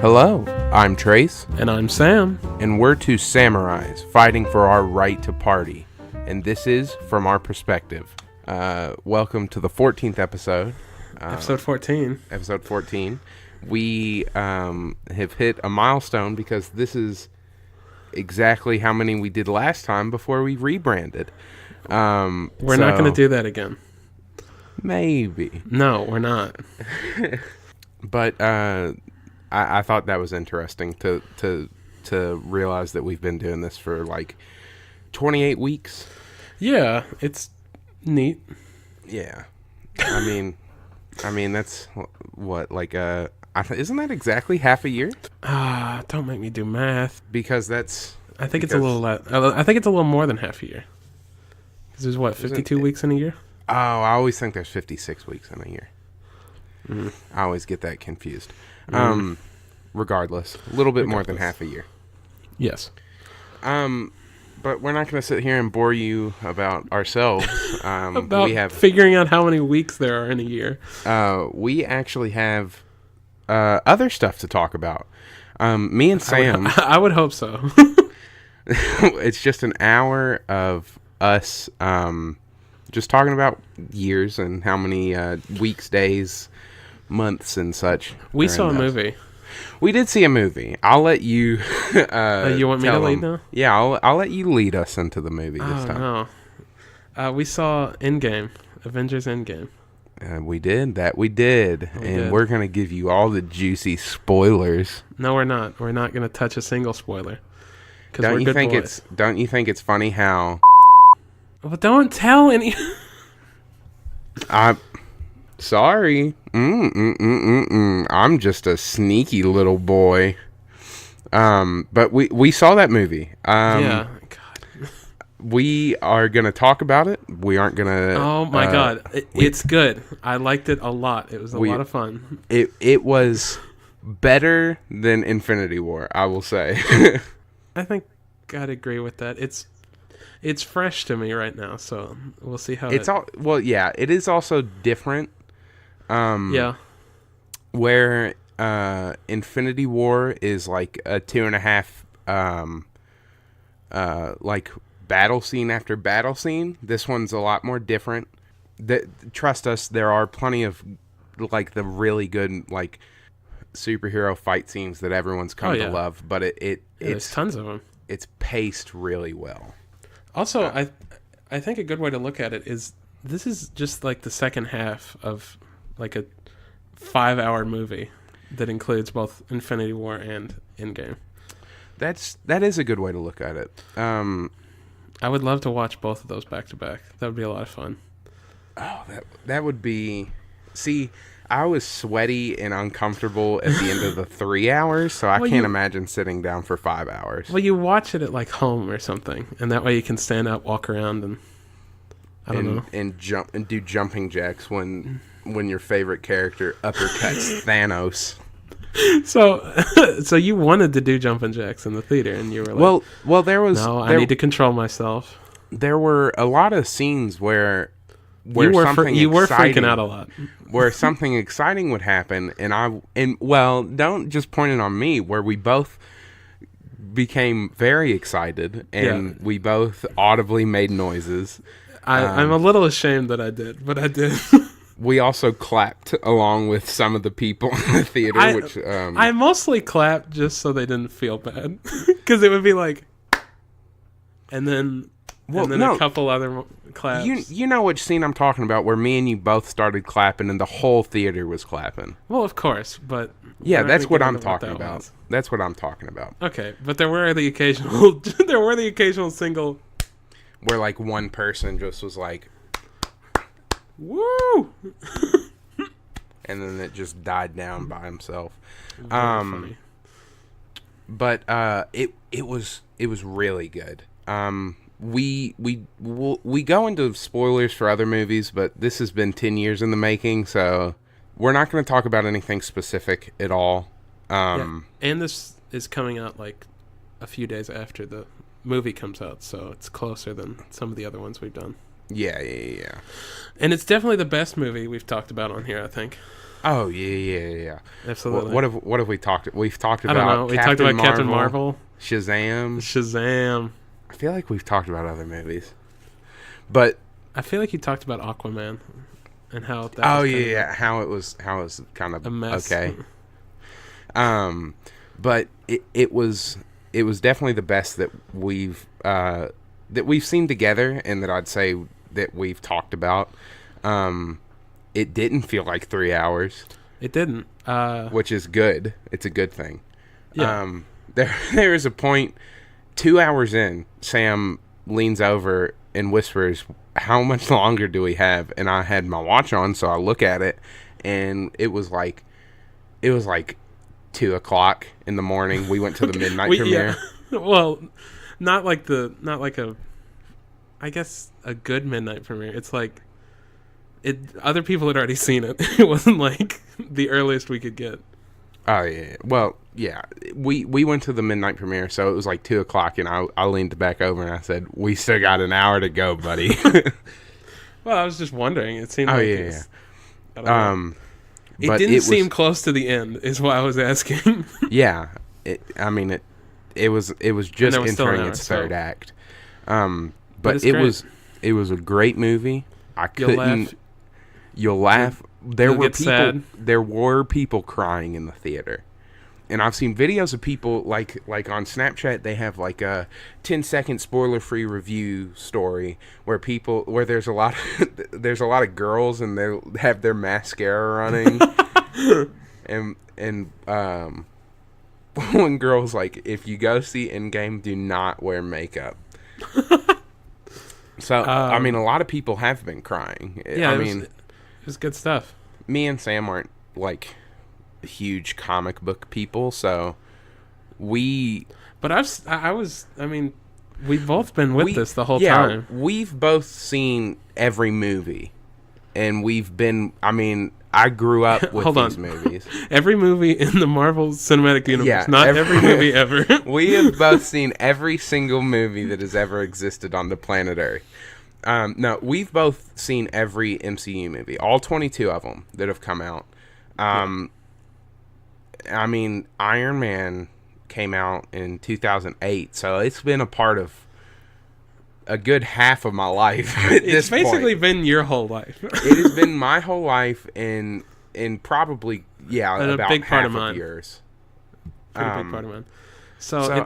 Hello, I'm Trace, And I'm Sam. and we're two samurais fighting for our right to party. And this is From Our Perspective. Welcome to the 14th episode. Episode 14. Episode 14. We have hit a milestone because this is exactly how many we did last time before we rebranded. We're not going to do that again. Maybe. No, we're not. But I thought that was interesting to realize that we've been doing this for like 28 weeks. Yeah, it's neat. Yeah. I mean that's what, like isn't that exactly half a year? Don't make me do math. Because that's I think it's a little I think it's a little more than half a year. Because there's what, 52 weeks in a year? Oh, I always think there's 56 weeks in a year. Mm. I always get that confused. Regardless, a little bit more than half a year. Yes. But we're not going to sit here and bore you about ourselves. About figuring out how many weeks there are in a year. We actually have other stuff to talk about. Me and Sam. I would hope so. It's just an hour of us just talking about years and how many weeks, days, months, and such. We saw a movie. We did see a movie. I'll let you. You want me to lead now? Yeah, I'll let you lead us into the movie this time. No. We saw Endgame, Avengers Endgame. We did. And we're gonna give you all the juicy spoilers. No, we're not. We're not gonna touch a single spoiler. Don't you think it's funny how? Well, don't tell any. I'm sorry. I'm just a sneaky little boy. But we saw that movie. Yeah. God. We are gonna talk about it. We aren't gonna. Oh my God! It's good. I liked it a lot. It was a lot of fun. It was better than Infinity War, I will say. I think I'd agree with that. It's fresh to me right now, so we'll see how yeah, it is also different. Yeah. Where Infinity War is like a 2.5 like battle scene after battle scene. This one's a lot more different. Trust us, there are plenty of like the really good like superhero fight scenes that everyone's come to love, but it's there's tons of them. It's paced really well. Also, I think a good way to look at it is this is just like the second half of like a 5-hour movie that includes both Infinity War and Endgame. That is a good way to look at it. I would love to watch both of those back to back. That would be a lot of fun. Oh, that would be. See, I was sweaty and uncomfortable at the end of the 3 hours, so I can't imagine sitting down for 5 hours. Well, you watch it at like home or something, and that way you can stand up, walk around, and I don't know, and jump and do jumping jacks when your favorite character uppercuts Thanos. So you wanted to do jumping jacks in the theater, and you were like, well, there was I need to control myself. There were a lot of scenes where you were freaking out a lot. Where something exciting would happen, don't just point it on me, where we both became very excited, and we both audibly made noises. I'm a little ashamed that I did, but I did. We also clapped along with some of the people in the theater, I mostly clapped just so they didn't feel bad, because it would be like, and then a couple other claps. You know which scene I'm talking about, where me and you both started clapping and the whole theater was clapping. Well, of course, but yeah, that's what I'm talking about. That's what I'm talking about. Okay, but there were the occasional single where like one person just was like, "Woo!" and then it just died down by himself. Funny. But it was really good. We go into spoilers for other movies, but this has been 10 years in the making, so we're not going to talk about anything specific at all. And this is coming out like a few days after the movie comes out, so it's closer than some of the other ones we've done. Yeah, yeah, yeah. And it's definitely the best movie we've talked about on here, I think. Oh yeah, yeah, yeah. Absolutely. What have we talked? We've talked I don't know. about We talked about Captain Marvel. Shazam. Shazam. I feel like we've talked about other movies, but I feel like you talked about Aquaman and how that. oh was yeah, kind yeah, how it was kind of of a mess. okay. But it was definitely the best that we've seen together, and that I'd say that we've talked about. It didn't feel like 3 hours. It didn't. Which is good. It's a good thing. Yeah. There is a point 2 hours in, Sam leans over and whispers, "How much longer do we have?" And I had my watch on, so I look at it, and it was like 2:00 in the morning. We went to the midnight premiere. Yeah. Well, not like a, I guess, a good midnight premiere. It's like other people had already seen it. It wasn't like the earliest we could get. Oh yeah. Well, yeah. We went to the midnight premiere, so it was like 2:00, and I leaned back over and I said, "We still got an hour to go, buddy." Well, I was just wondering. It seemed oh like yeah. I don't know. It didn't seem close to the end, is why I was asking. Yeah. It was just entering its third act. But it was a great movie. You'll laugh. There were people crying in the theater. And I've seen videos of people like on Snapchat. They have like a 10-second spoiler-free review story where there's a lot of girls, and they have their mascara running, and one girl's like, "If you go see Endgame, do not wear makeup." So a lot of people have been crying. Yeah, it was good stuff. Me and Sam aren't like huge comic book people, so we've both been with this the whole time. We've both seen every movie, and I grew up with these movies. Every movie in the Marvel Cinematic Universe, not every movie ever. We have both seen every single movie that has ever existed on the planet Earth. No, we've both seen every MCU movie, all 22 of them that have come out. Iron Man came out in 2008, so it's been a part of a good half of my life. It's basically been your whole life. It has been my whole life, and probably and about a big part of mine. Yours. Pretty big part of mine. So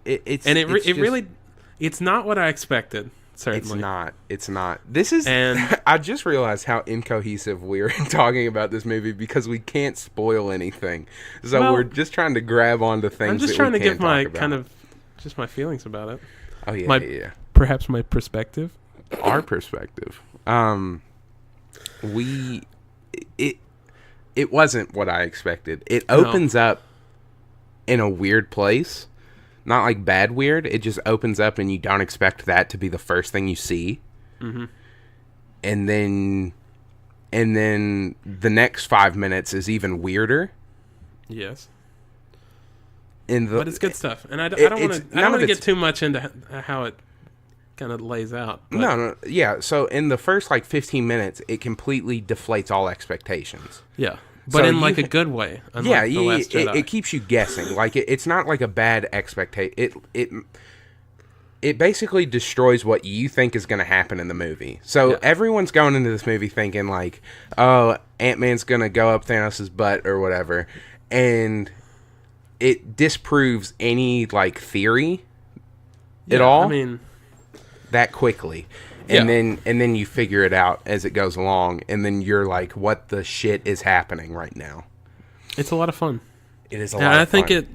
it's not what I expected. Certainly. It's not. This is. And I just realized how incohesive we're talking about this movie because we can't spoil anything. So we're just trying to grab onto things. I'm just trying to give my kind of just my feelings about it. Oh yeah, perhaps my perspective. Our perspective. It wasn't what I expected. It opens up in a weird place. Not like bad weird. It just opens up, and you don't expect that to be the first thing you see. Mm-hmm. And then the next 5 minutes is even weirder. Yes. But it's good stuff, and I don't want to get too much into how it kind of lays out. But. No, yeah. So in the first 15 minutes, it completely deflates all expectations. Yeah. But in a good way. Yeah, it keeps you guessing. It's not like a bad expectation. It basically destroys what you think is going to happen in the movie. So everyone's going into this movie thinking oh, Ant-Man's going to go up Thanos' butt or whatever, and it disproves any theory at all. That quickly. And then you figure it out as it goes along, and then you're like, "What the shit is happening right now?" It's a lot of fun. It is a lot of fun. I think it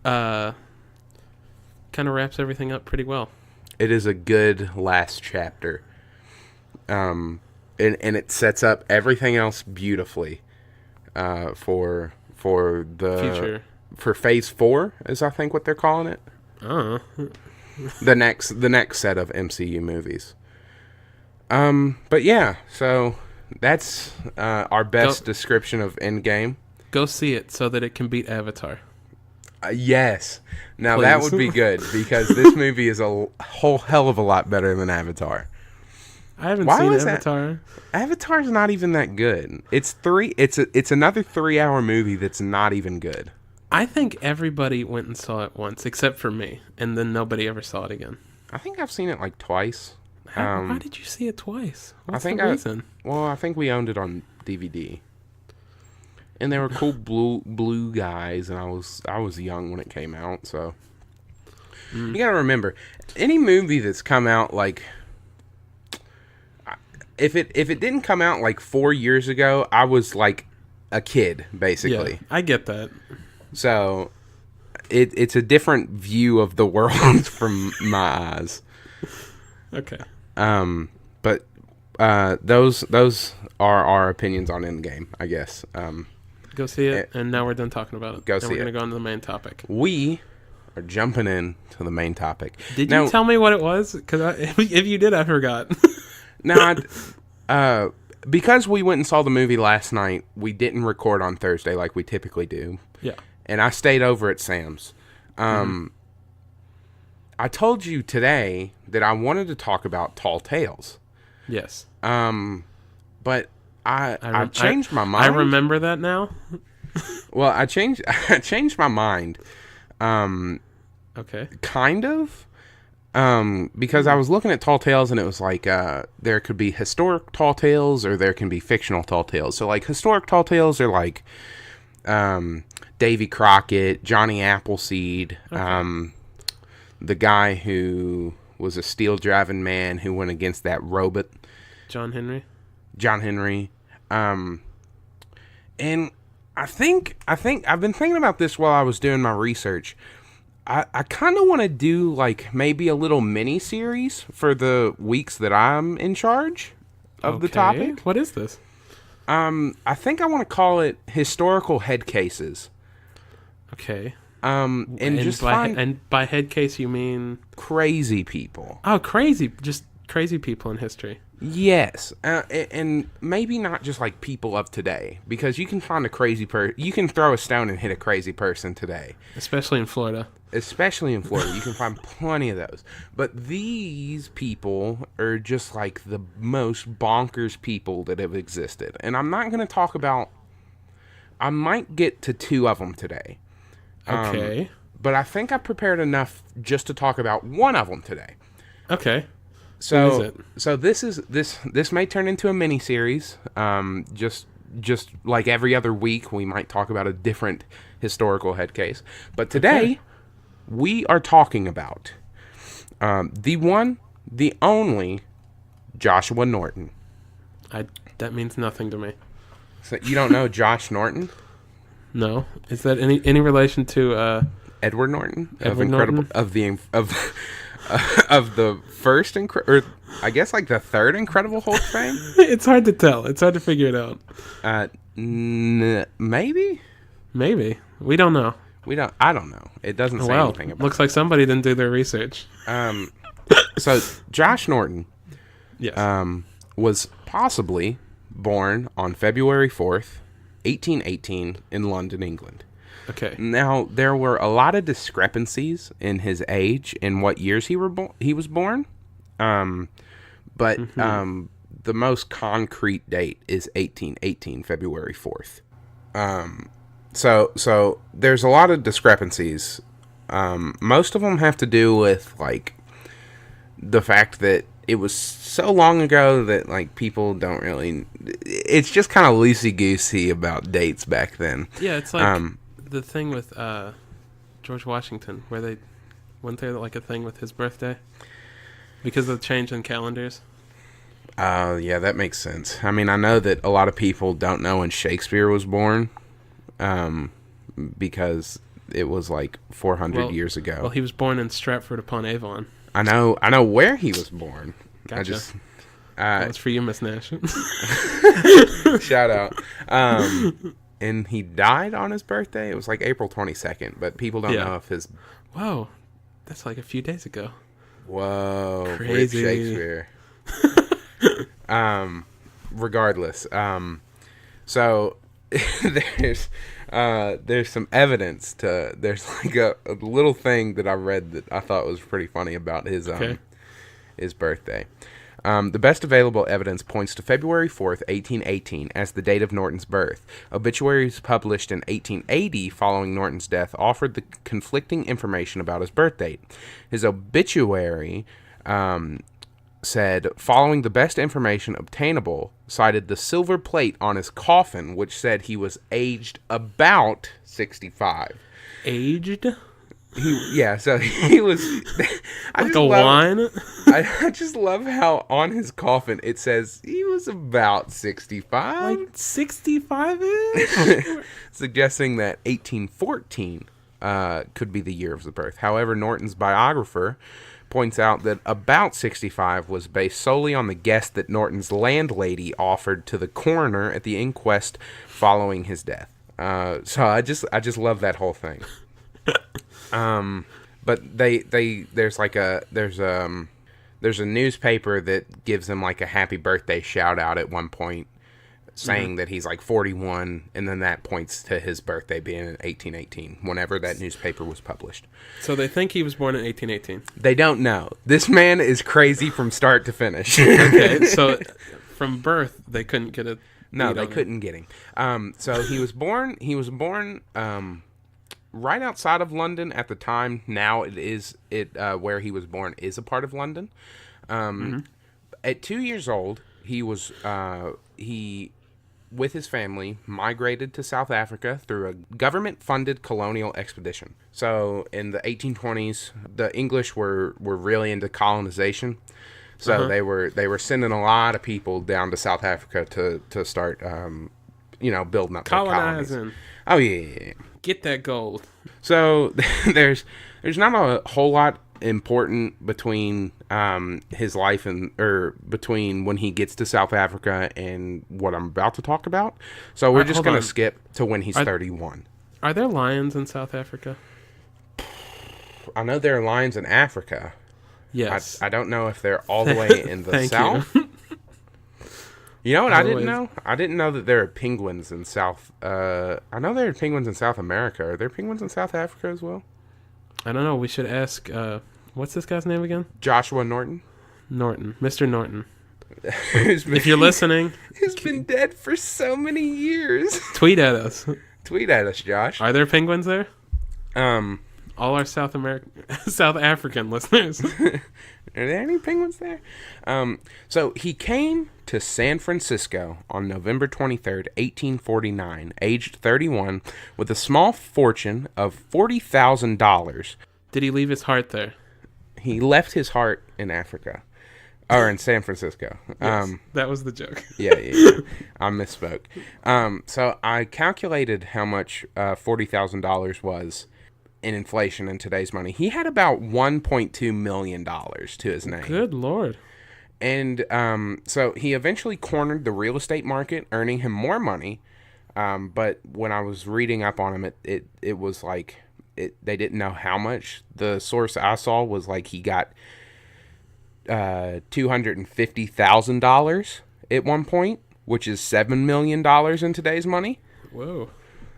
kind of wraps everything up pretty well. It is a good last chapter, and it sets up everything else beautifully for the future, for Phase 4, is I think what they're calling it. The next set of MCU movies. But yeah, so that's our best description of Endgame. Go see it so that it can beat Avatar. Yes. Now Please. That would be good because this movie is a whole hell of a lot better than Avatar. I haven't Why seen was Avatar. Avatar's not even that good. It's another 3-hour movie that's not even good. I think everybody went and saw it once, except for me, and then nobody ever saw it again. I think I've seen it like twice. Why did you see it twice? What's I think the reason? I think we owned it on DVD. And they were cool blue guys, and I was young when it came out, so you gotta remember, any movie that's come out like, if it didn't come out like 4 years ago, I was like a kid basically. Yeah, I get that. So it's a different view of the world from my eyes. Okay. But those are our opinions on Endgame, I guess. Go see it, and now we're done talking about it. Go see it. And we're going to go on to the main topic. We are jumping in to the main topic. Did you tell me what it was? Because if you did, I forgot. Now, because we went and saw the movie last night, we didn't record on Thursday like we typically do. Yeah. And I stayed over at Sam's. I told you today that I wanted to talk about Tall Tales. Yes. But I changed my mind. I remember that now. Well, I changed my mind. Okay. Kind of. Because I was looking at Tall Tales and it was like there could be historic Tall Tales or there can be fictional Tall Tales. So like historic Tall Tales are like Davy Crockett, Johnny Appleseed, okay. The guy who was a steel driving man who went against that robot. John Henry. And I think I've been thinking about this while I was doing my research. I kind of want to do like maybe a little mini series for the weeks that I'm in charge of the topic. What is this? I think I want to call it historical head cases. Okay. And by head case you mean crazy people. Oh, crazy! Just crazy people in history. Yes, and maybe not just like people of today, because you can find a crazy person. You can throw a stone and hit a crazy person today, especially in Florida. You can find plenty of those. But these people are just like the most bonkers people that have existed, and I'm not going to talk about. I might get to 2 of them today. Okay. But I think I prepared enough just to talk about 1 of them today. Okay. So, Who is it? So this may turn into a mini series. Just like every other week, we might talk about a different historical head case. But today, we are talking about the one, the only Joshua Norton. That means nothing to me. So you don't know Josh Norton? No. Is that any relation to Edward Norton Norton? Of the first or I guess like the third Incredible Hulk fame? It's hard to tell. It's hard to figure it out. Maybe. We don't know. I don't know. It doesn't say anything about. Looks like somebody didn't do their research. So Josh Norton, yes, was possibly born on February 4th, 1818, in London, England. Okay. Now, there were a lot of discrepancies in his age and what years he was born. But the most concrete date is 1818, February 4th. So there's a lot of discrepancies. Most of them have to do with like the fact that it was so long ago that like people don't really. It's just kind of loosey-goosey about dates back then. Yeah, it's like the thing with George Washington, where they went there like a thing with his birthday because of the change in calendars. Yeah, that makes sense. I mean, I know that a lot of people don't know when Shakespeare was born, because it was like 400 years ago. Well, he was born in Stratford-upon-Avon. I know where he was born. Gotcha. That's for you, Miss Nash. Shout out. And he died on his birthday. It was like April 22nd, but people don't know if his. Whoa, that's like a few days ago. Whoa, crazy. Rip Shakespeare. Regardless, so there's some evidence to. There's like a little thing that I read that I thought was pretty funny about his birthday. The best available evidence points to February 4th, 1818, as the date of Norton's birth. Obituaries published in 1880 following Norton's death offered the conflicting information about his birth date. His obituary said, following the best information obtainable, cited the silver plate on his coffin, which said he was aged about 65. Aged? So he was... Like a wine? I just love how on his coffin it says he was about 65. Like 65-ish? Suggesting that 1814 could be the year of the birth. However, Norton's biographer points out that about 65 was based solely on the guess that Norton's landlady offered to the coroner at the inquest following his death. So I just love that whole thing. But there's a newspaper that gives him like a happy birthday shout out at one point, saying that he's like 41, and then that points to his birthday being in 1818, whenever that newspaper was published. So they think he was born in 1818. They don't know. This man is crazy from start to finish. Okay, so from birth they couldn't get a... No, they couldn't get him. So he was born right outside of London at the time. Now where he was born is a part of London. At 2 years old, he was with his family, migrated to South Africa through a government-funded colonial expedition. So in the 1820s, the English were really into colonization. So they were sending a lot of people down to South Africa to start, building up colonizing. Their colonies. Oh yeah. Get that gold. So there's not a whole lot important between his life between when he gets to South Africa and what I'm about to talk about. So we're just going to skip to when he's 31. Are there lions in South Africa? I know there are lions in Africa. Yes. I don't know if they're all the way in the south. You know what I didn't know? I didn't know that there are penguins in South... I know there are penguins in South America. Are there penguins in South Africa as well? I don't know. We should ask... what's this guy's name again? Joshua Norton. Norton. Mr. Norton. If you're listening... He's been dead for so many years. Tweet at us. Tweet at us, Josh. Are there penguins there? All our South African listeners. Are there any penguins there? So he came to San Francisco on November 23rd, 1849, aged 31, with a small fortune of $40,000. Did he leave his heart there? He left his heart in Africa. Or in San Francisco. Yes, that was the joke. Yeah. I misspoke. So I calculated how much $40,000 was in inflation in today's money. He had about $1.2 million to his name. Good Lord. And so he eventually cornered the real estate market, earning him more money. But when I was reading up on him, it was like they didn't know how much. The source I saw was like he got $250,000 at one point, which is $7 million in today's money. Whoa.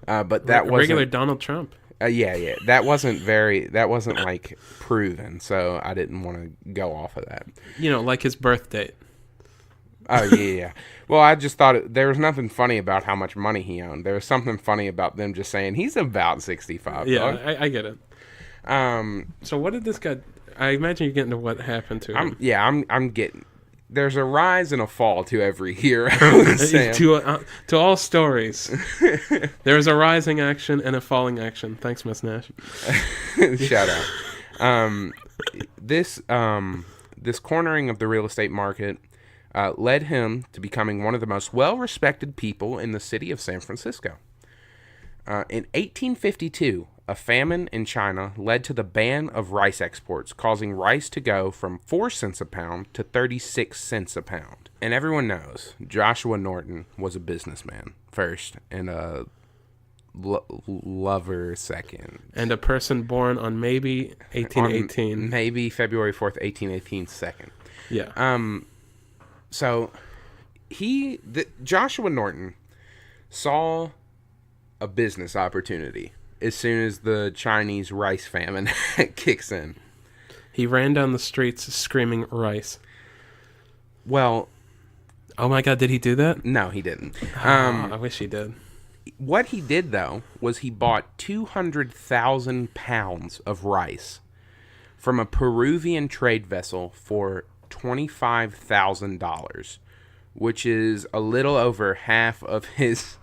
But that was regular Donald Trump. Yeah. That wasn't like proven, so I didn't want to go off of that. Like his birth date. Oh, yeah. Well, I just thought there was nothing funny about how much money he owned. There was something funny about them just saying he's about 65. Yeah, I get it. So what did this guy... I imagine you're getting to what happened to him. I'm getting... There's a rise and a fall to every hero, Sam. To all stories. There's a rising action and a falling action. Thanks, Miss Nash. Shout out. This cornering of the real estate market led him to becoming one of the most well-respected people in the city of San Francisco. In 1852, a famine in China led to the ban of rice exports, causing rice to go from 4 cents a pound to 36 cents a pound. And everyone knows Joshua Norton was a businessman first and a lover second. And a person born on maybe 1818. Maybe February 4th, 1818 second. Yeah. So Joshua Norton saw a business opportunity as soon as the Chinese rice famine kicks in. He ran down the streets screaming rice. Well, Oh my God, did he do that? no, he didn't. I wish he did. What he did, though, was he bought 200,000 pounds of rice from a Peruvian trade vessel for $25,000, which is a little over half of his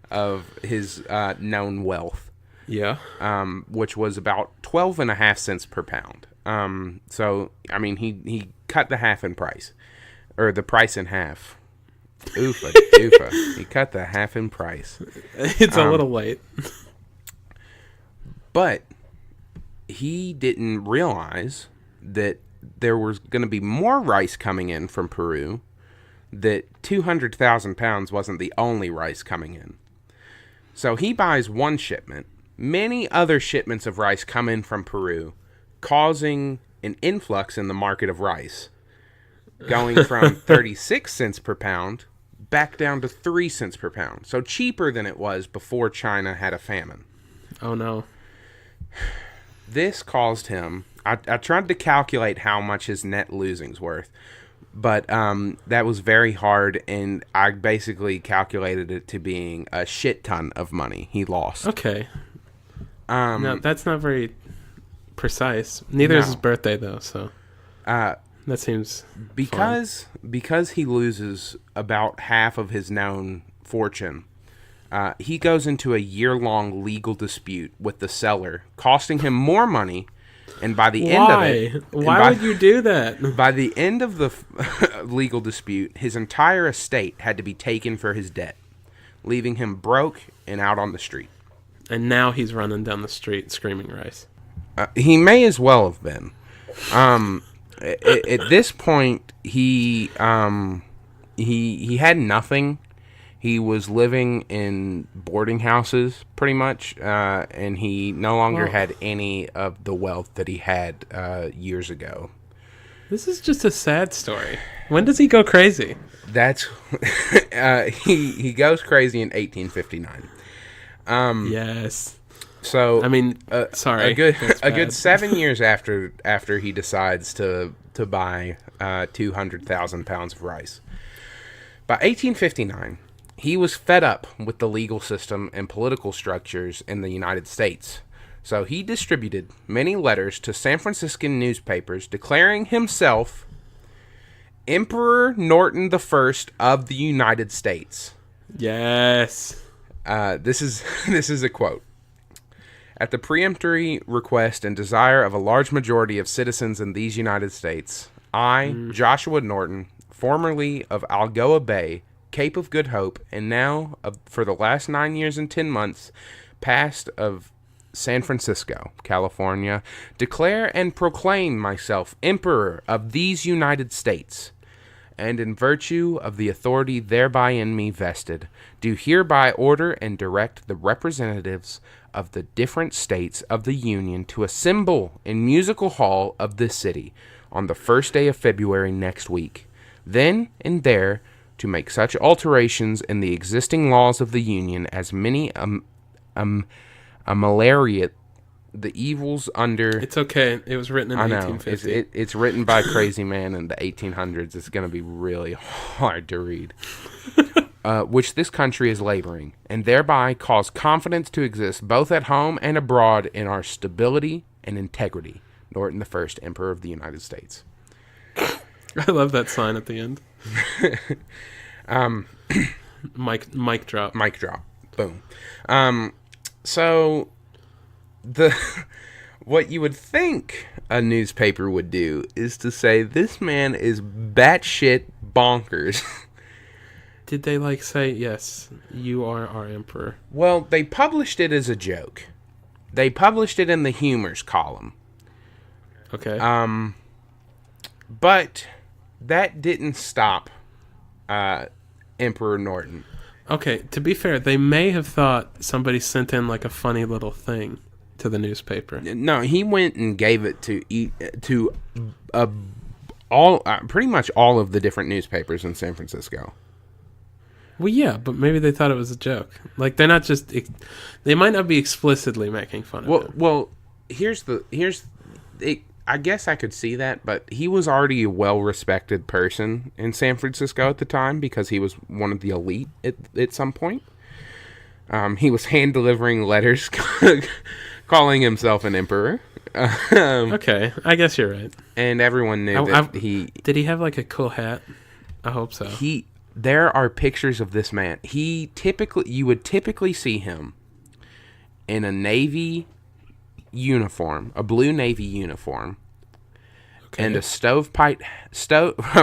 known wealth, Yeah. which was about 12.5 cents per pound. So I mean, he cut the half in price, or the price in half. Oofa doofa. He cut the half in price. It's a little late. But he didn't realize that there was going to be more rice coming in from Peru, that 200,000 pounds wasn't the only rice coming in. So he buys one shipment. Many other shipments of rice come in from Peru, causing an influx in the market of rice, going from 36 cents per pound back down to 3 cents per pound. So cheaper than it was before China had a famine. Oh no. This caused him... I tried to calculate how much his net losing's worth, but that was very hard, and I basically calculated it to being a shit ton of money he lost. Okay. No, that's not very precise. Neither is his birthday, though, so... that seems because he loses about half of his known fortune. He goes into a year-long legal dispute with the seller, costing him more money. And by the end of it, why would you do that? By the end of the legal dispute, his entire estate had to be taken for his debt, leaving him broke and out on the street. And now he's running down the street screaming rice. He may as well have been. At this point, he had nothing. He was living in boarding houses, pretty much, and he no longer had any of the wealth that he had years ago. This is just a sad story. When does he go crazy? That's he goes crazy in 1859. Yes. So I mean, sorry, a good 7 years after he decides to buy 200,000 pounds of rice. By 1859, he was fed up with the legal system and political structures in the United States. So he distributed many letters to San Franciscan newspapers declaring himself Emperor Norton I of the United States. Yes. This is a quote. At the peremptory request and desire of a large majority of citizens in these United States, I, Joshua Norton, formerly of Algoa Bay, Cape of Good Hope, and now, for the last 9 years and 10 months, past of San Francisco, California, declare and proclaim myself Emperor of these United States, and in virtue of the authority thereby in me vested, do hereby order and direct the representatives of the different states of the Union to assemble in Musical Hall of this city on the first day of February next week, then and there to make such alterations in the existing laws of the Union as many ameliorate the evils under... It's okay. It was written in 1850. It's written by a crazy man in the 1800s. It's going to be really hard to read. Which this country is laboring, and thereby cause confidence to exist both at home and abroad in our stability and integrity. Norton I, Emperor of the United States. I love that sign at the end. Mic drop. Mic drop. Boom. So what you would think a newspaper would do is to say this man is batshit bonkers. Did they say, yes, you are our emperor? Well, they published it as a joke. They published it in the humors column. Okay. But that didn't stop Emperor Norton. Okay, to be fair, they may have thought somebody sent in a funny little thing to the newspaper. No, he went and gave it to all pretty much all of the different newspapers in San Francisco. Well, yeah, but maybe they thought it was a joke. They're not just... They might not be explicitly making fun of him. Well, I guess I could see that, but he was already a well-respected person in San Francisco at the time because he was one of the elite at some point. He was hand-delivering letters calling himself an emperor. Okay, I guess you're right. And everyone knew that he... Did he have, like, a cool hat? I hope so. There are pictures of this man. You would typically see him in a Navy uniform, a blue Navy uniform, and a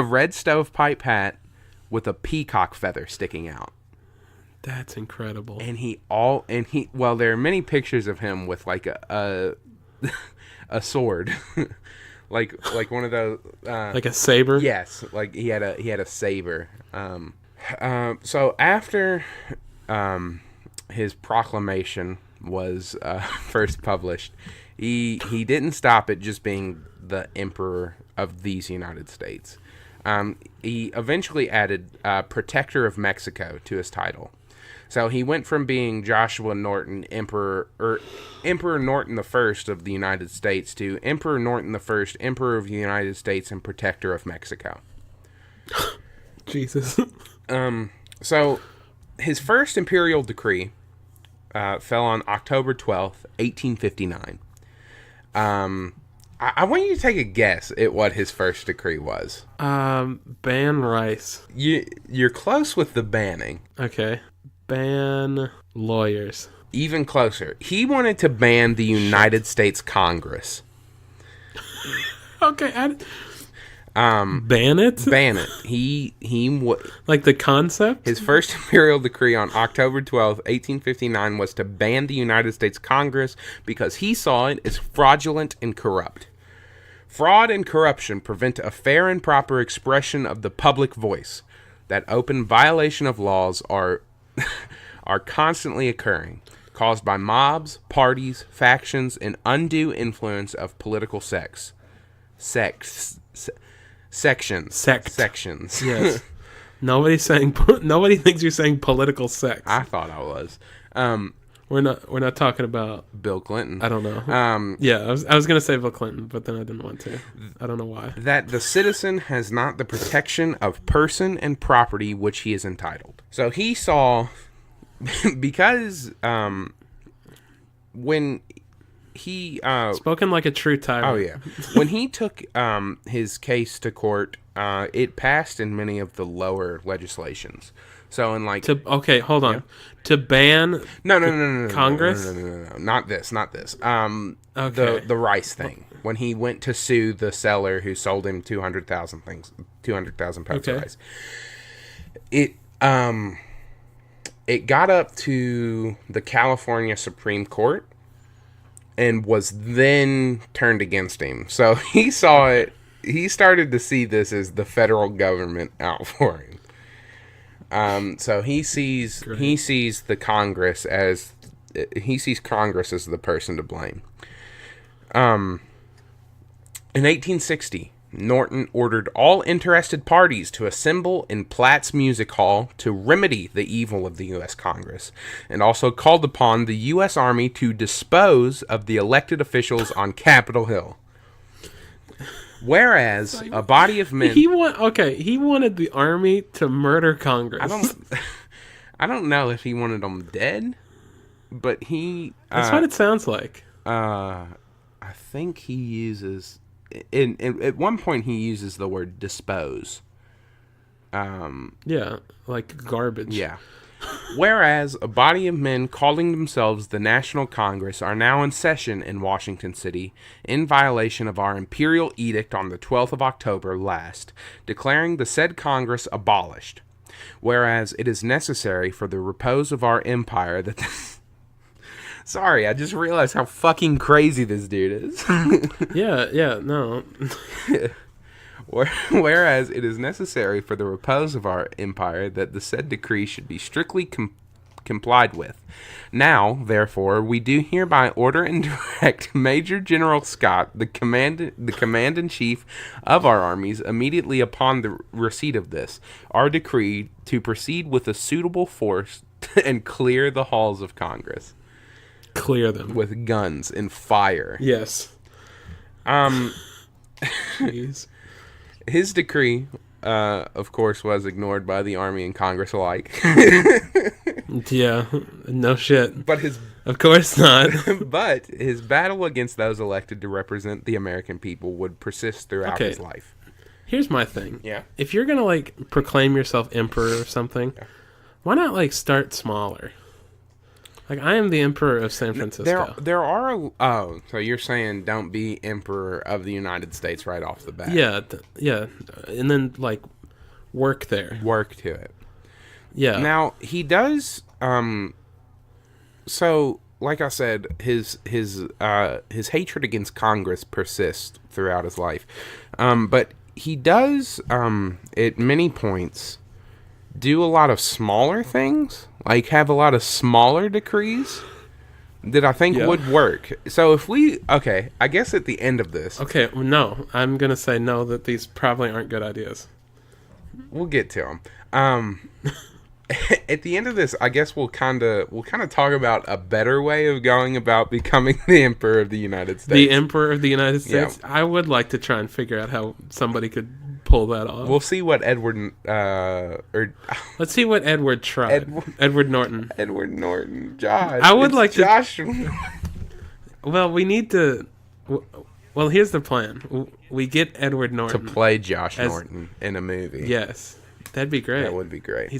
red stovepipe hat with a peacock feather sticking out. That's incredible. Well, there are many pictures of him with like a sword, like one of those, like a saber. Yes, like he had a saber. So after his proclamation was first published, he didn't stop at just being the emperor of these United States. He eventually added Protector of Mexico to his title. So he went from being Joshua Norton, Emperor Norton the First of the United States, to Emperor Norton the First, Emperor of the United States and Protector of Mexico. Jesus. So his first imperial decree fell on October 12th, 1859. I want you to take a guess at what his first decree was. Ban rice. You're close with the banning. Okay. Ban lawyers. Even closer. He wanted to ban the United States Congress. Okay. Ban it? Ban it. Like the concept? His first imperial decree on October 12th, 1859 was to ban the United States Congress because he saw it as fraudulent and corrupt. Fraud and corruption prevent a fair and proper expression of the public voice. That open violation of laws are constantly occurring, caused by mobs, parties, factions, and undue influence of political sections. Yes. Nobody thinks you're saying political sex. I thought I was. We're not talking about Bill Clinton. I don't know. Yeah, I was gonna say Bill Clinton, but then I didn't want to. I don't know why. That the citizen has not the protection of person and property which he is entitled. So he saw, because when he spoken like a true tyrant. Oh yeah, when he took his case to court, it passed in many of the lower legislations. So in like hold on. Yeah. To ban no Congress? No, not this. Okay. The rice thing. When he went to sue the seller who sold him 200,000 pounds of rice. It got up to the California Supreme Court and was then turned against him. So he saw it. He started to see this as the federal government out for him. So he sees the Congress as the person to blame. In 1860, Norton ordered all interested parties to assemble in Platt's Music Hall to remedy the evil of the U.S. Congress, and also called upon the U.S. Army to dispose of the elected officials on Capitol Hill. Whereas a body of men, he wanted the army to murder Congress. I don't know if he wanted them dead, but that's what it sounds like. I think he uses at one point he uses the word dispose. Yeah, like garbage. Yeah. Whereas a body of men calling themselves the National Congress are now in session in Washington City in violation of our imperial edict on the 12th of October last, declaring the said Congress abolished. Whereas it is necessary for the repose of our empire that... Sorry, I just realized how fucking crazy this dude is. Yeah, no. Whereas it is necessary for the repose of our empire that the said decree should be strictly complied with. Now, therefore, we do hereby order and direct Major General Scott, the command-in-chief of our armies, immediately upon the receipt of this, our decree, to proceed with a suitable force and clear the halls of Congress. Clear them. With guns and fire. Yes. Jeez. His decree, of course, was ignored by the army and Congress alike. Yeah, no shit. But his Of course not. but his battle against those elected to represent the American people would persist throughout Okay. his life. Here's my thing. Yeah. If you're gonna like proclaim yourself emperor or something, why not like start smaller? Like I am the emperor of San Francisco. There are so you're saying don't be emperor of the United States right off the bat. Yeah, and then like work there. Work to it. Yeah. Now he does. So like I said, his hatred against Congress persists throughout his life, but he does at many points do a lot of smaller things, like have a lot of smaller decrees that I think would work. So if I guess at the end of this, Okay, no, I'm gonna say no. That these probably aren't good ideas. we'll get to them. At the end of this, I guess we'll kind of talk about a better way of going about becoming the emperor of the United States. The emperor of the United Yeah. States. I would like to try and figure out how somebody could pull that off. We'll see what Edward Let's see what Edward tried. Edward Norton. Edward Norton, Josh. I would It's like to- Joshua. Well, we need to. Well, here's the plan. We get Edward to Norton. play Josh As- Norton in a movie. Yes, that'd be great. That would be great.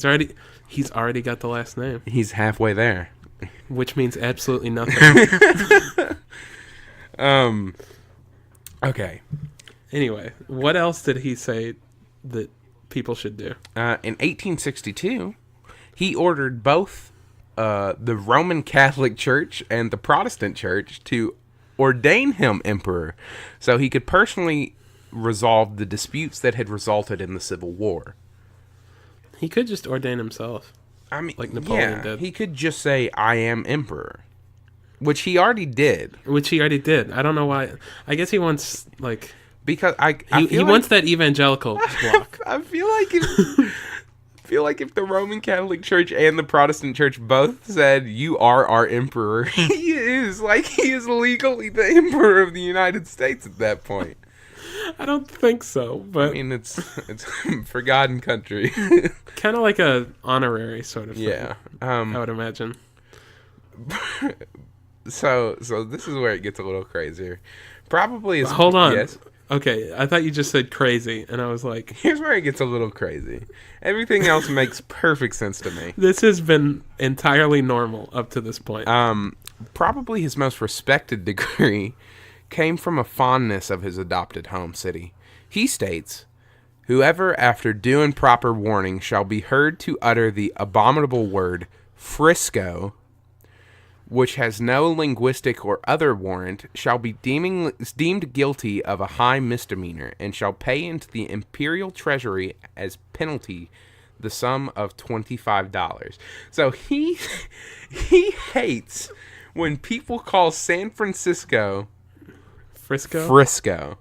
He's already got the last name, He's halfway there. which means absolutely nothing. Okay. Anyway, what else did he say that people should do? In 1862, he ordered both the Roman Catholic Church and the Protestant Church to ordain him emperor so he could personally resolve the disputes that had resulted in the Civil War. He could just ordain himself. I mean, Like Napoleon did. He could just say, I am emperor, which he already did. Which he already did. I don't know why. I guess he wants, like... Because He wants that evangelical block. I feel like if the Roman Catholic Church and the Protestant Church both said you are our emperor, he is legally the emperor of the United States at that point. I don't think so, but I mean, it's for God and country. kind of like a honorary sort of thing. Yeah. I would imagine. So this is where it gets a little crazier. Probably is. Hold on. Yes. Okay, I thought you just said crazy, and I was like, Here's where it gets a little crazy. Everything else makes perfect sense to me. this has been entirely normal up to this point. Probably his most respected degree came from a fondness of his adopted home city. He states, "Whoever, after due and proper warning, shall be heard to utter the abominable word Frisco, which has no linguistic or other warrant, shall be deemed guilty of a high misdemeanor, and shall pay into the imperial treasury as penalty the sum of $25. So he hates when people call San Francisco Frisco? Frisco.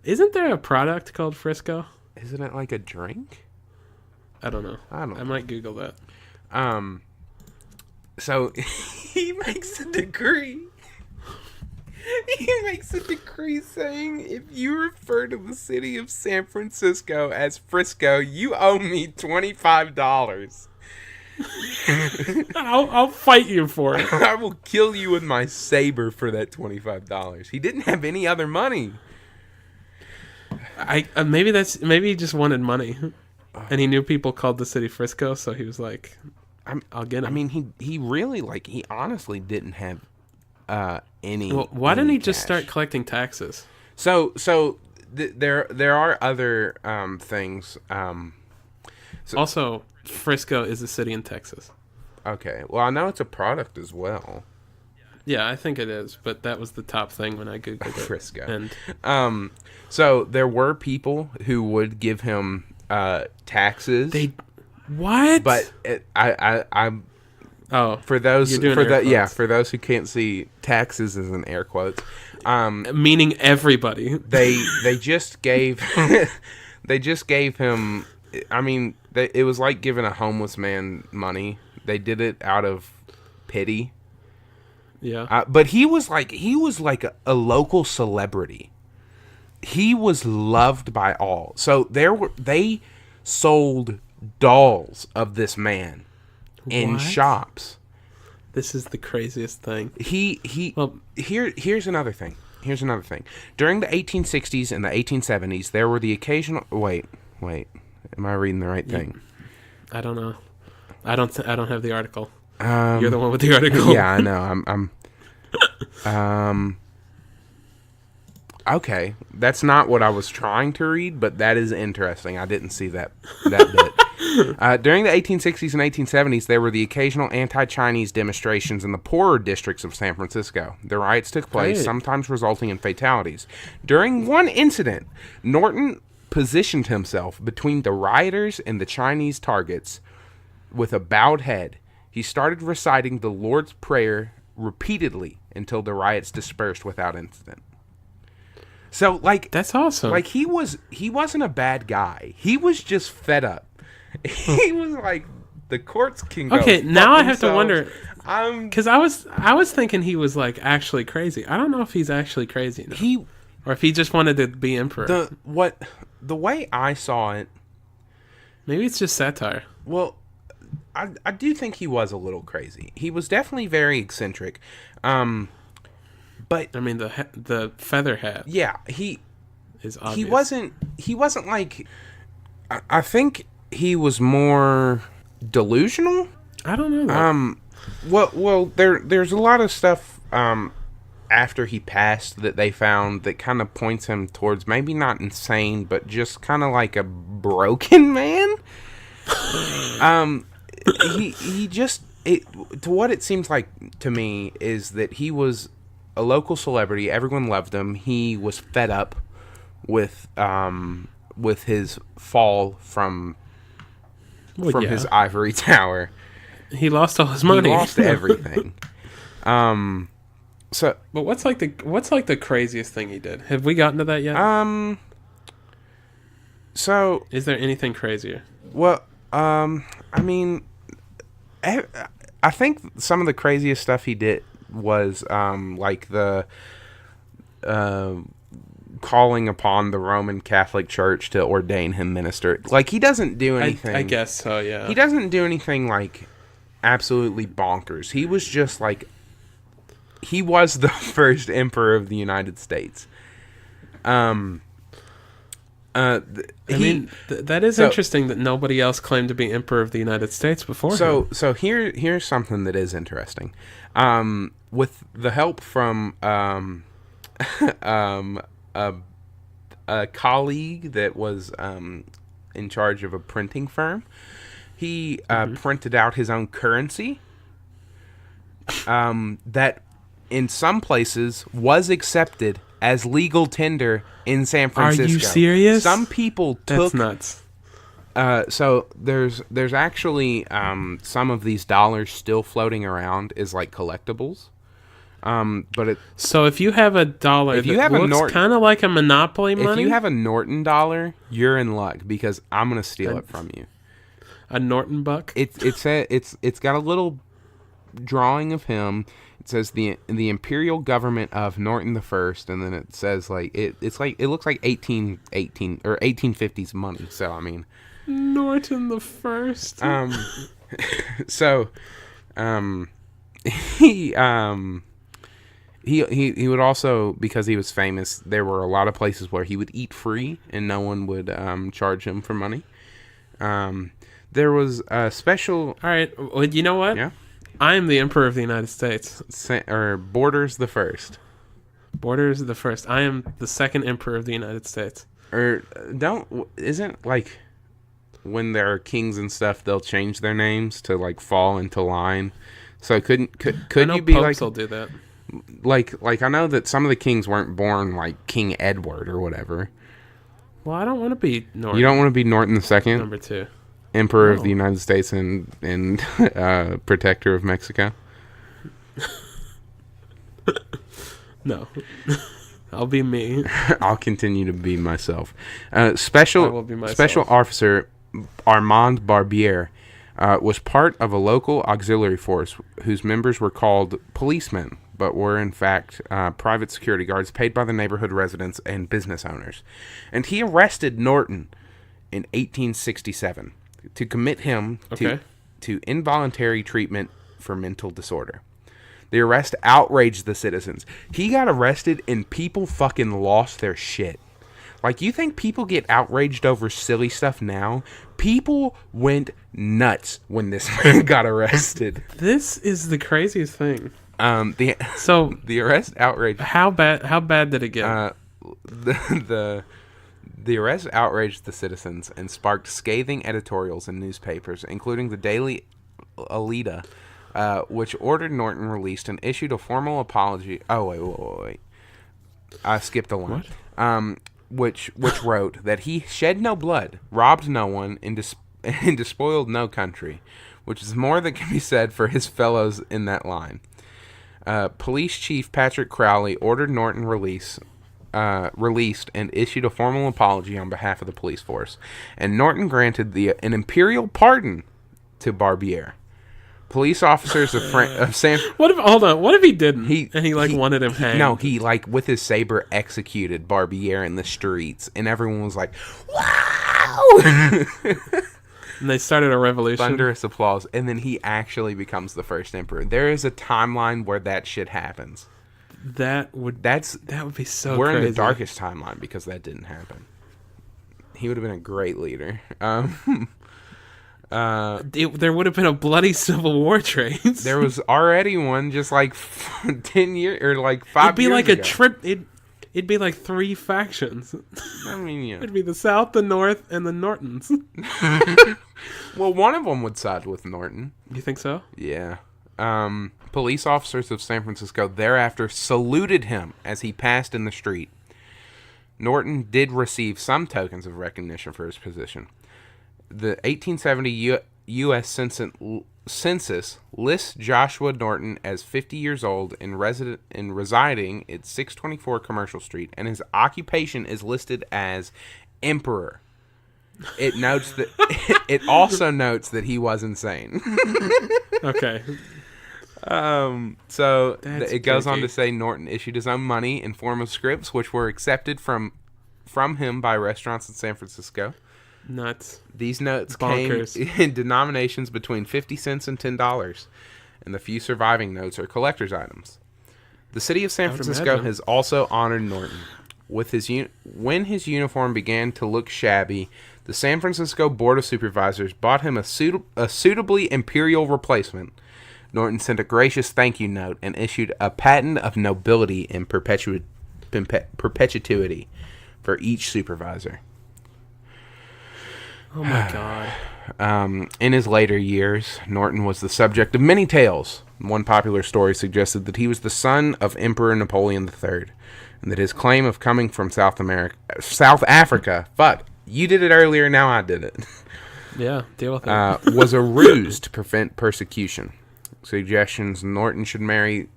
Isn't there a product called Frisco? Isn't it like a drink? I don't know. I don't I might Google that. So he makes a decree. He makes a decree saying, if you refer to the city of San Francisco as Frisco, you owe me $25. I'll fight you for it. I will kill you with my saber for that $25. He didn't have any other money. Maybe he just wanted money, and he knew people called the city Frisco, so he was like, "I'll get him." I mean, he really he honestly didn't have any. Well, why didn't he just cash. start collecting taxes? So there are other things. Also, Frisco is a city in Texas. Okay, well I know it's a product as well. Yeah, I think it is, but that was the top thing when I googled it. Frisco. And So there were people who would give him taxes. what? But I'm for those you're doing air quotes. for those who can't see, taxes is in air quotes. Meaning everybody. They just gave him. I mean, it was like giving a homeless man money. They did it out of pity. Yeah. But he was like a local celebrity he was loved by all. So they sold dolls of this man in What? shops. This is the craziest thing. Well, here's another thing. During the 1860s and the 1870s, there were the occasional. Wait. Am I reading the right thing? I don't know. I don't have the article. You're the one with the article. Yeah, I know. I'm. Okay, that's not what I was trying to read, but that is interesting. I didn't see that bit. During the 1860s and 1870s, there were the occasional anti-Chinese demonstrations in the poorer districts of San Francisco. The riots took place, sometimes resulting in fatalities. During one incident, Norton positioned himself between the rioters and the Chinese targets with a bowed head. He started reciting the Lord's Prayer repeatedly until the riots dispersed without incident. So, like, that's awesome. Like, he wasn't a bad guy. He was just fed up. He was like, the courts can go. Okay, now I have to themselves. wonder, because I was thinking he was like actually crazy. I don't know if he's actually crazy now. Or if he just wanted to be emperor. The way I saw it, maybe it's just satire. Well, I do think he was a little crazy. He was definitely very eccentric. But I mean, the feather hat. Yeah, is obvious. He wasn't like. I think he was more delusional. I don't know that. Well, there's a lot of stuff after he passed that they found that kind of points him towards maybe not insane, but just kind of like a broken man. He just to what it seems like to me is that he was a local celebrity. Everyone loved him. He was fed up with his fall from his ivory tower. He lost all his money. He lost everything. So, but what's like the craziest thing he did? Have we gotten to that yet? So, is there anything crazier? Well, I mean, I think some of the craziest stuff he did was like the calling upon the Roman Catholic Church to ordain him minister. Like, he doesn't do anything. I guess so, yeah. He doesn't do anything like absolutely bonkers. He was just like, he was the first emperor of the United States. I mean, that is interesting that nobody else claimed to be emperor of the United States before him. So here's something that is interesting. With the help from a colleague that was in charge of a printing firm, he printed out his own currency that in some places was accepted as legal tender in San Francisco. Are you serious? Some people took... That's nuts. So there's actually some of these dollars still floating around as like collectibles. So if you have a dollar that looks kind of like a Monopoly money... If you have a Norton dollar, you're in luck because I'm going to steal it from you. A Norton buck? It's got a little drawing of him. It says the Imperial Government of Norton the First, and then it says like it looks like 1818 or 1850s money. So I mean, Norton the First. He would also, because he was famous, there were a lot of places where he would eat free and no one would charge him for money. There was a special. All right, well, you know what? Yeah. I am the Emperor of the United States. Or Borders the First. Borders the First. I am the second Emperor of the United States. Isn't like when there are kings and stuff, they'll change their names to like fall into line. So could you be popes like? Will do that. Like I know that some of the kings weren't born like King Edward or whatever. Well, I don't want to be Norton. You don't want to be Norton II? Number 2. Emperor of the United States and protector of Mexico? No. I'll be me. I'll continue to be myself. I will be myself. Special Officer Armand Barbier was part of a local auxiliary force whose members were called policemen, but were in fact private security guards paid by the neighborhood residents and business owners. And he arrested Norton in 1867 to commit him to involuntary treatment for mental disorder. The arrest outraged the citizens. He got arrested and people fucking lost their shit. Like, you think people get outraged over silly stuff now? People went nuts when this man got arrested. This is the craziest thing. The arrest outraged. How bad did it get? The arrest outraged the citizens and sparked scathing editorials in newspapers, including the Daily Alita, which ordered Norton released and issued a formal apology. Oh, wait. I skipped a line. What? Which wrote that he shed no blood, robbed no one, and despoiled no country, which is more than can be said for his fellows in that line. Police Chief Patrick Crowley ordered Norton released and issued a formal apology on behalf of the police force, and Norton granted an imperial pardon to Barbier. Police officers of San. What if he didn't? He wanted him hanged. No, he with his saber executed Barbier in the streets, and everyone was like, "Wow!" And they started a revolution. Thunderous applause, and then he actually becomes the first emperor. There is a timeline where that shit happens. That would be so. We're crazy. in the darkest timeline because that didn't happen. He would have been a great leader. There would have been a bloody civil war, Trace. There was already one just 10 years or 5 years ago. It'd be like a trip. It'd be like 3 factions. I mean, yeah. It'd be the South, the North, and the Nortons. Well, one of them would side with Norton. You think so? Yeah. Police officers of San Francisco thereafter saluted him as he passed in the street. Norton did receive some tokens of recognition for his position. The 1870 U.S. Census lists Joshua Norton as 50 years old and residing at 624 Commercial Street, and his occupation is listed as emperor. It notes that it also notes that he was insane. Okay. So it goes on to say Norton issued his own money in form of scripts, which were accepted from him by restaurants in San Francisco. Nuts. These notes Bonkers. came in denominations between 50 cents and $10, and the few surviving notes are collector's items. The city of San Francisco has also honored Norton. With when his uniform began to look shabby, the San Francisco Board of Supervisors bought him a suitably imperial replacement. Norton sent a gracious thank you note and issued a patent of nobility in perpetuity for each supervisor. Oh my God. In his later years, Norton was the subject of many tales. One popular story suggested that he was the son of Emperor Napoleon III, and that his claim of coming from South Africa, fuck, you did it earlier, now I did it. Yeah, deal with it. Was a ruse to prevent persecution. Suggestions Norton should marry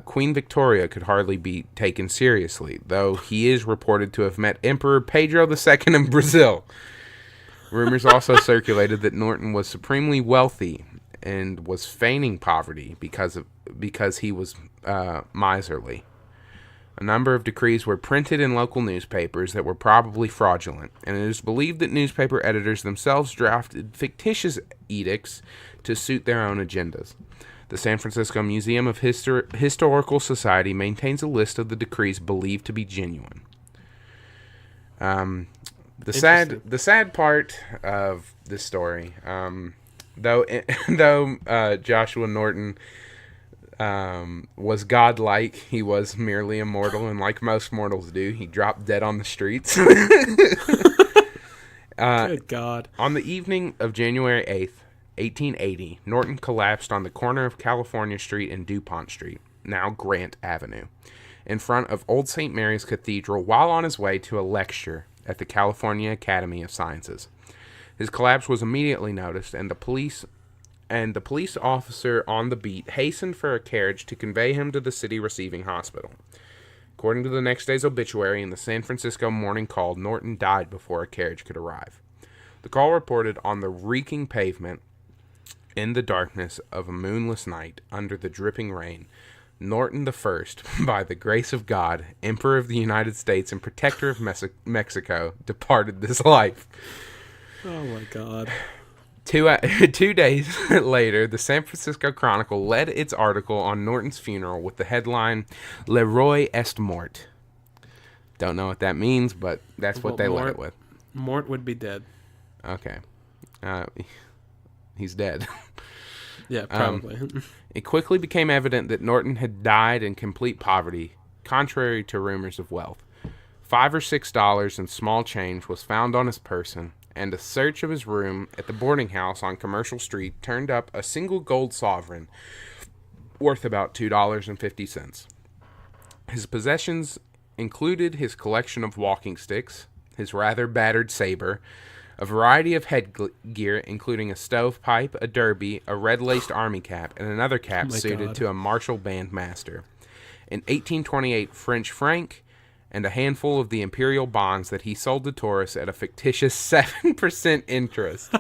Queen Victoria could hardly be taken seriously, though he is reported to have met Emperor Pedro II in Brazil. Rumors also circulated that Norton was supremely wealthy and was feigning poverty because he was miserly. A number of decrees were printed in local newspapers that were probably fraudulent, and it is believed that newspaper editors themselves drafted fictitious edicts to suit their own agendas. The San Francisco Museum of Historical Society maintains a list of the decrees believed to be genuine. The sad part of this story, though Joshua Norton was godlike, he was merely immortal, and like most mortals do, he dropped dead on the streets. Good God. On the evening of January 8th, 1880, Norton collapsed on the corner of California Street and DuPont Street, now Grant Avenue, in front of Old St. Mary's Cathedral while on his way to a lecture at the California Academy of Sciences. His collapse was immediately noticed, and the police officer on the beat hastened for a carriage to convey him to the city receiving hospital. According to the next day's obituary in the San Francisco Morning Call, Norton died before a carriage could arrive. The call reported on the reeking pavement In the darkness of a moonless night, under the dripping rain, Norton the First, by the grace of God, Emperor of the United States and Protector of Mexico, departed this life. Oh my God. 2 days later, the San Francisco Chronicle led its article on Norton's funeral with the headline, Le Roi est mort. Don't know what that means, but that's what they led it with. Mort would be dead. Okay. He's dead. Yeah, probably. It quickly became evident that Norton had died in complete poverty, contrary to rumors of wealth. $5 or $6 in small change was found on his person, and a search of his room at the boarding house on Commercial Street turned up a single gold sovereign worth about $2.50. His possessions included his collection of walking sticks, his rather battered saber, a variety of headgear, including a stovepipe, a derby, a red-laced army cap, and another cap suited to a martial band master. In 1828, French franc, and a handful of the imperial bonds that he sold to tourists at a fictitious 7% interest.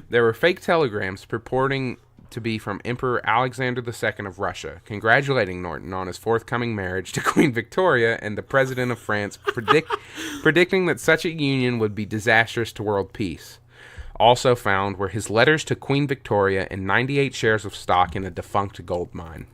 There were fake telegrams purporting to be from Emperor Alexander II of Russia, congratulating Norton on his forthcoming marriage to Queen Victoria and the President of France, predicting that such a union would be disastrous to world peace. Also found were his letters to Queen Victoria and 98 shares of stock in a defunct gold mine.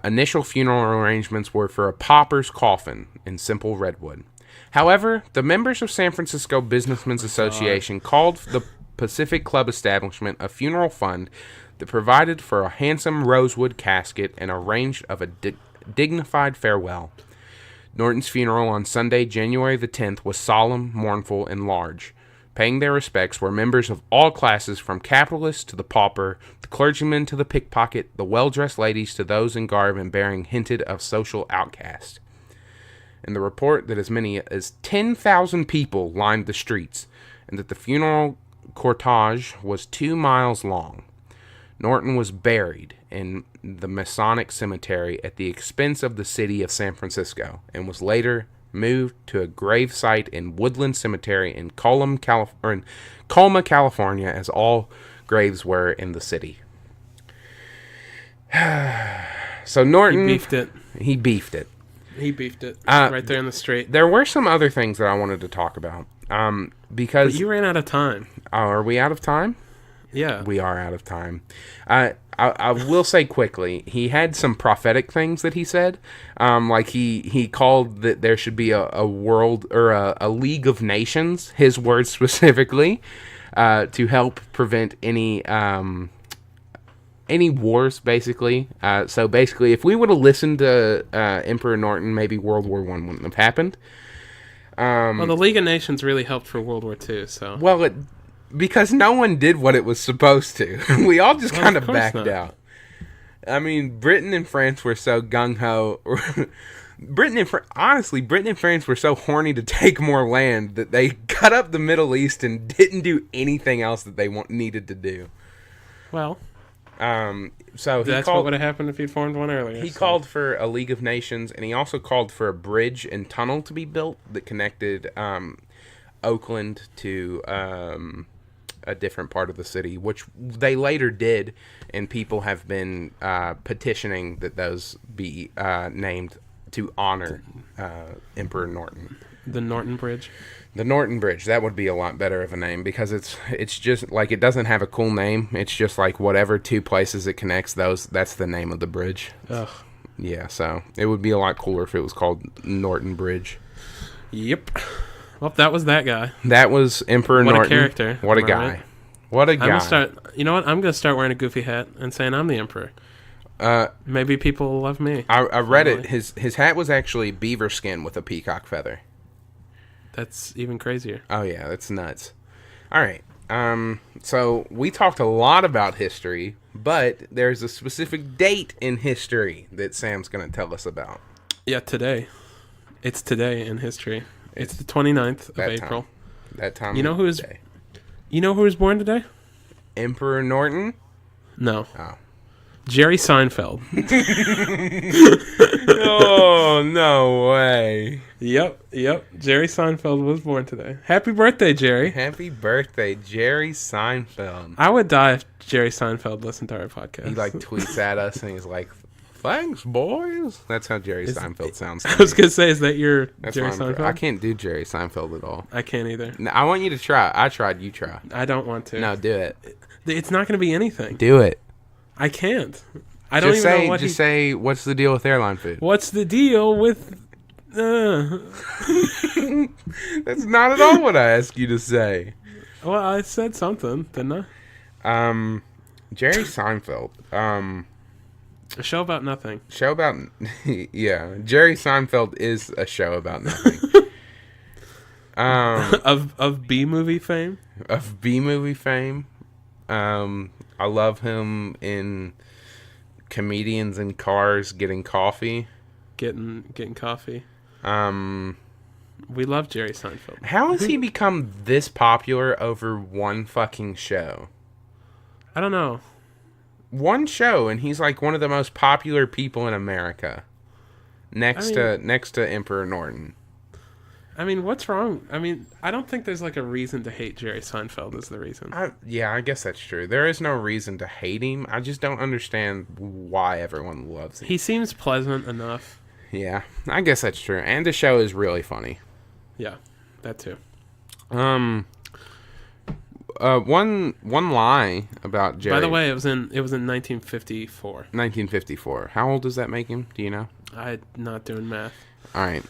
Initial funeral arrangements were for a pauper's coffin in simple redwood. However, the members of San Francisco Businessmen's Association called the Pacific Club establishment a funeral fund that provided for a handsome rosewood casket and arranged of a dignified farewell. Norton's funeral on Sunday, January the 10th, was solemn, mournful, and large. Paying their respects were members of all classes, from capitalist to the pauper, the clergyman to the pickpocket, the well-dressed ladies to those in garb and bearing hinted of social outcast. And the report that as many as 10,000 people lined the streets, and that the funeral cortege was 2 miles long. Norton was buried in the Masonic Cemetery at the expense of the city of San Francisco, and was later moved to a grave site in Woodland Cemetery in Colma, California, as all graves were in the city. So Norton... He beefed it. He beefed it. He beefed it. Right there in the street. There were some other things that I wanted to talk about. Because... But you ran out of time. Are we out of time? Yeah. We are out of time. I will say quickly, he had some prophetic things that he said. Like he called that there should be a world, or a League of Nations, his words specifically, to help prevent any wars, basically. So basically, if we would have listened to Emperor Norton, maybe World War I wouldn't have happened. Well, the League of Nations really helped for World War II, so... Well, because no one did what it was supposed to. We all just kind of backed out. I mean, Britain and France were so gung-ho. Britain and France were so horny to take more land that they cut up the Middle East and didn't do anything else that they needed to do. Well... So that's what would have happened if he'd formed one earlier. He called for a League of Nations, and he also called for a bridge and tunnel to be built that connected Oakland to a different part of the city, which they later did, and people have been petitioning that those be named to honor Emperor Norton. The Norton Bridge? The Norton Bridge. That would be a lot better of a name, because it's just like, it doesn't have a cool name. It's just like whatever two places it connects, that's the name of the bridge. Ugh. Yeah, so it would be a lot cooler if it was called Norton Bridge. Yep. Well, that was that guy. That was Emperor Norton. What a character. What a guy. Right? What a guy. You know what? I'm going to start wearing a goofy hat and saying I'm the Emperor. Maybe people will love me. I read it. His hat was actually beaver skin with a peacock feather. That's even crazier. Oh, yeah. That's nuts. All right. So we talked a lot about history, but there's a specific date in history that Sam's going to tell us about. Yeah, today. It's today in history. It's the 29th of April. That time. You know who was born today? Emperor Norton? No. Oh. Jerry Seinfeld. Oh, no way. Yep. Jerry Seinfeld was born today. Happy birthday, Jerry. Happy birthday, Jerry Seinfeld. I would die if Jerry Seinfeld listened to our podcast. He like tweets at us and he's like, "Thanks, boys." That's how Jerry Seinfeld sounds. I was gonna say, is that your Jerry Seinfeld? I can't do Jerry Seinfeld at all. I can't either. No, I want you to try. I tried. You try. I don't want to. No, do it. It's not gonna be anything. Do it. I can't. I don't even know what Just say, what's the deal with airline food? What's the deal with? That's not at all what I asked you to say. Well, I said something, didn't I? Jerry Seinfeld. A show about nothing. Show about yeah. Jerry Seinfeld is a show about nothing. Of B movie fame. Of B movie fame. I love him in Comedians in Cars Getting Coffee. Getting coffee. We love Jerry Seinfeld. How has he become this popular over one fucking show? I don't know. One show, and he's like one of the most popular people in America. Next to Emperor Norton. I mean, what's wrong? I mean, I don't think there's like a reason to hate Jerry Seinfeld is the reason. I guess that's true. There is no reason to hate him. I just don't understand why everyone loves him. He seems pleasant enough. Yeah, I guess that's true. And the show is really funny. Yeah, that too. One lie about Jerry. By the way, it was in 1954. 1954. How old does that make him? Do you know? I'm not doing math. All right.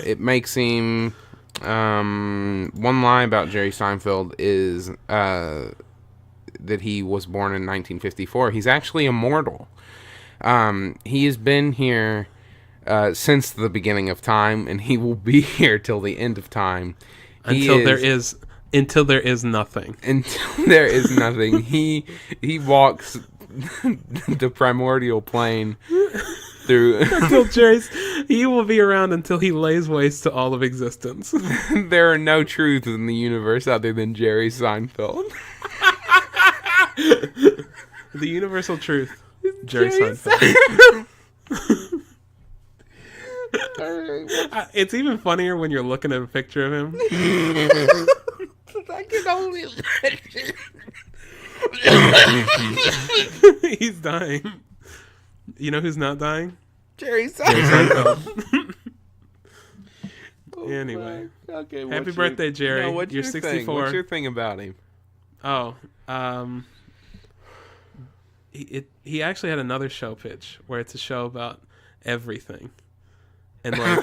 It makes him. One lie about Jerry Seinfeld is that he was born in 1954. He's actually immortal. He has been here since the beginning of time, and he will be here till the end of time. Until there is nothing. Until there is nothing. He walks the primordial plane through. He will be around until he lays waste to all of existence. There are no truths in the universe other than Jerry Seinfeld. The universal truth, Jerry Seinfeld. It's even funnier when you're looking at a picture of him. I can only imagine. He's dying. You know who's not dying? Jerry Seinfeld. Anyway. Okay, happy birthday, Jerry. No, you're 64. Thing? What's your thing about him? Oh, he actually had another show pitch where it's a show about everything. And like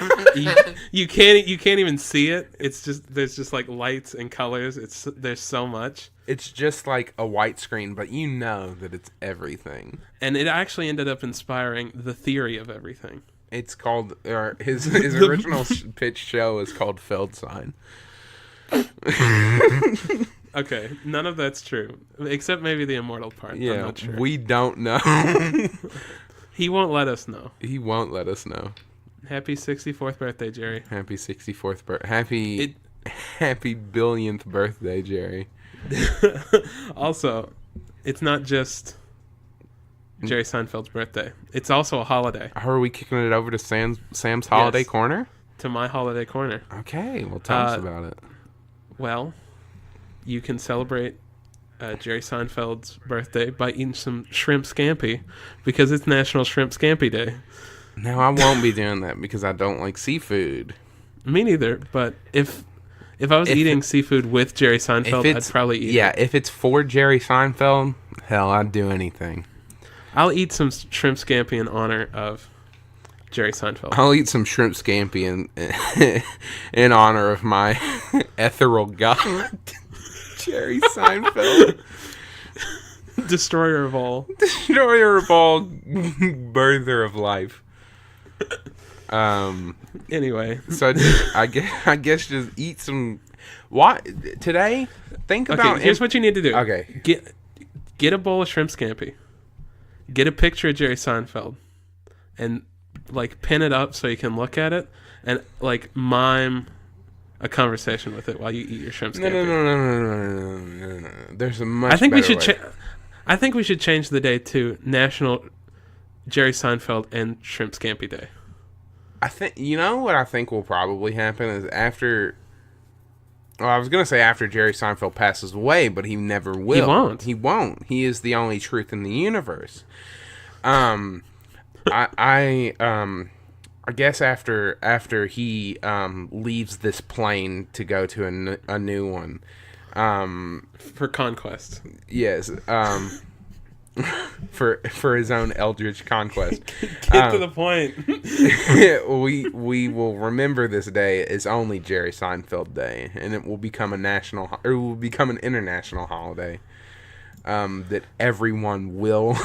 you can't even see it. It's just there's just like lights and colors. There's so much. It's just like a white screen, but you know that it's everything. And it actually ended up inspiring The Theory of Everything. It's called his original pitch show is called Feldsign. Okay, none of that's true, except maybe the immortal part. Yeah, I'm not sure. We don't know. He won't let us know. He won't let us know. Happy 64th birthday, Jerry. Happy 64th birthday. Happy billionth birthday, Jerry. Also, it's not just Jerry Seinfeld's birthday. It's also a holiday. How are we kicking it over to Sam's Holiday Corner? To my holiday corner. Okay, well, tell us about it. Well, you can celebrate Jerry Seinfeld's birthday by eating some shrimp scampi because it's National Shrimp Scampi Day. No, I won't be doing that because I don't like seafood. Me neither, but if I was eating seafood with Jerry Seinfeld, I'd probably eat it. Yeah, if it's for Jerry Seinfeld, hell, I'd do anything. I'll eat some shrimp scampi in honor of Jerry Seinfeld. I'll eat some shrimp scampi in honor of my ethereal god, Jerry Seinfeld. Destroyer of all. Destroyer of all, birther of life. Anyway, so I guess just eat some. What today? Think about. Okay, here's what you need to do. Okay, get a bowl of shrimp scampi. Get a picture of Jerry Seinfeld, and like pin it up so you can look at it, and like mime a conversation with it while you eat your shrimp scampi. No. There's a much. I think we should. I think we should change the day to National Jerry Seinfeld and Shrimp Scampi Day. I think, you know what I think will probably happen is after. Well, I was going to say after Jerry Seinfeld passes away, but he never will. He won't. He won't. He is the only truth in the universe. I guess after he leaves this plane to go to a new one. For conquest. Yes. For his own eldritch conquest. Get to the point. we will remember this day as only Jerry Seinfeld Day, and it will become an international holiday that everyone will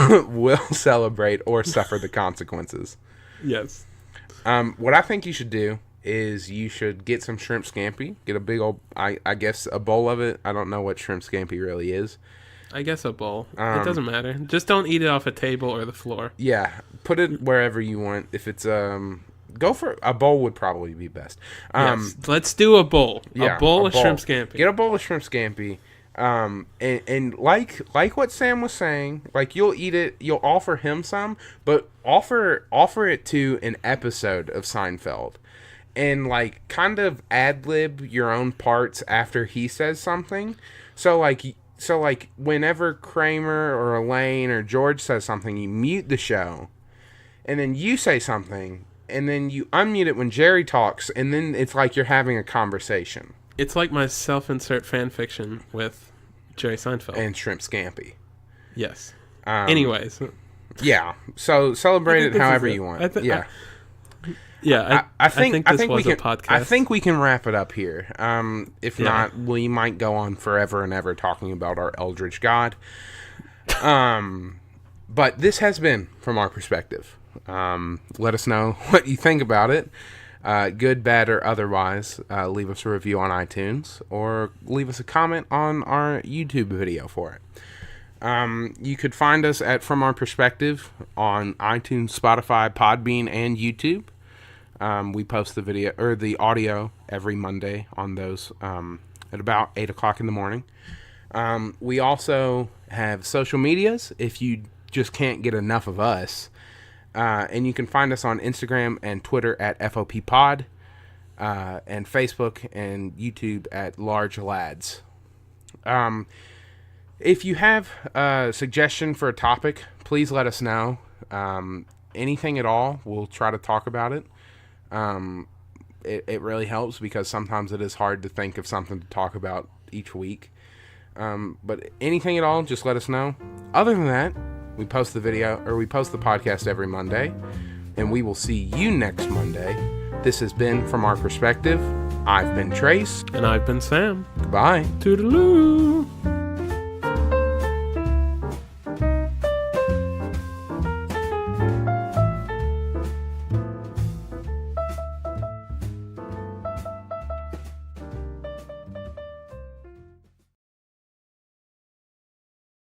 celebrate or suffer the consequences. Yes. What I think you should do is you should get some shrimp scampi. Get a big old, I guess, a bowl of it. I don't know what shrimp scampi really is. I guess a bowl. It doesn't matter. Just don't eat it off a table or the floor. Yeah, put it wherever you want. If it's go for a bowl would probably be best. Yes. Let's do a bowl. Yeah, a bowl of shrimp scampi. Get a bowl of shrimp scampi. And like what Sam was saying, like you'll eat it, you'll offer him some, but offer it to an episode of Seinfeld. And like kind of ad-lib your own parts after he says something. So like whenever Kramer or Elaine or George says something, you mute the show, and then you say something, and then you unmute it when Jerry talks, and then it's like you're having a conversation. It's like my self-insert fan fiction with Jerry Seinfeld. And Shrimp Scampi. Yes. Anyways. Yeah. So celebrate it however you want. I think this was we can, a podcast. I think we can wrap it up here. If not, we might go on forever and ever talking about our Eldritch God. But this has been From Our Perspective. Let us know what you think about it. Good, bad, or otherwise. Leave us a review on iTunes or leave us a comment on our YouTube video for it. You could find us at From Our Perspective on iTunes, Spotify, Podbean, and YouTube. We post the video or the audio every Monday on those at about 8 o'clock in the morning. We also have social medias if you just can't get enough of us. And you can find us on Instagram and Twitter at FOP Pod, and Facebook and YouTube at Large Lads. If you have a suggestion for a topic, please let us know. Anything at all, we'll try to talk about it. It really helps because sometimes it is hard to think of something to talk about each week. But anything at all, just let us know. Other than that, we post the podcast every Monday, and we will see you next Monday. This has been From Our Perspective. I've been Trace. And I've been Sam. Goodbye. Toodaloo.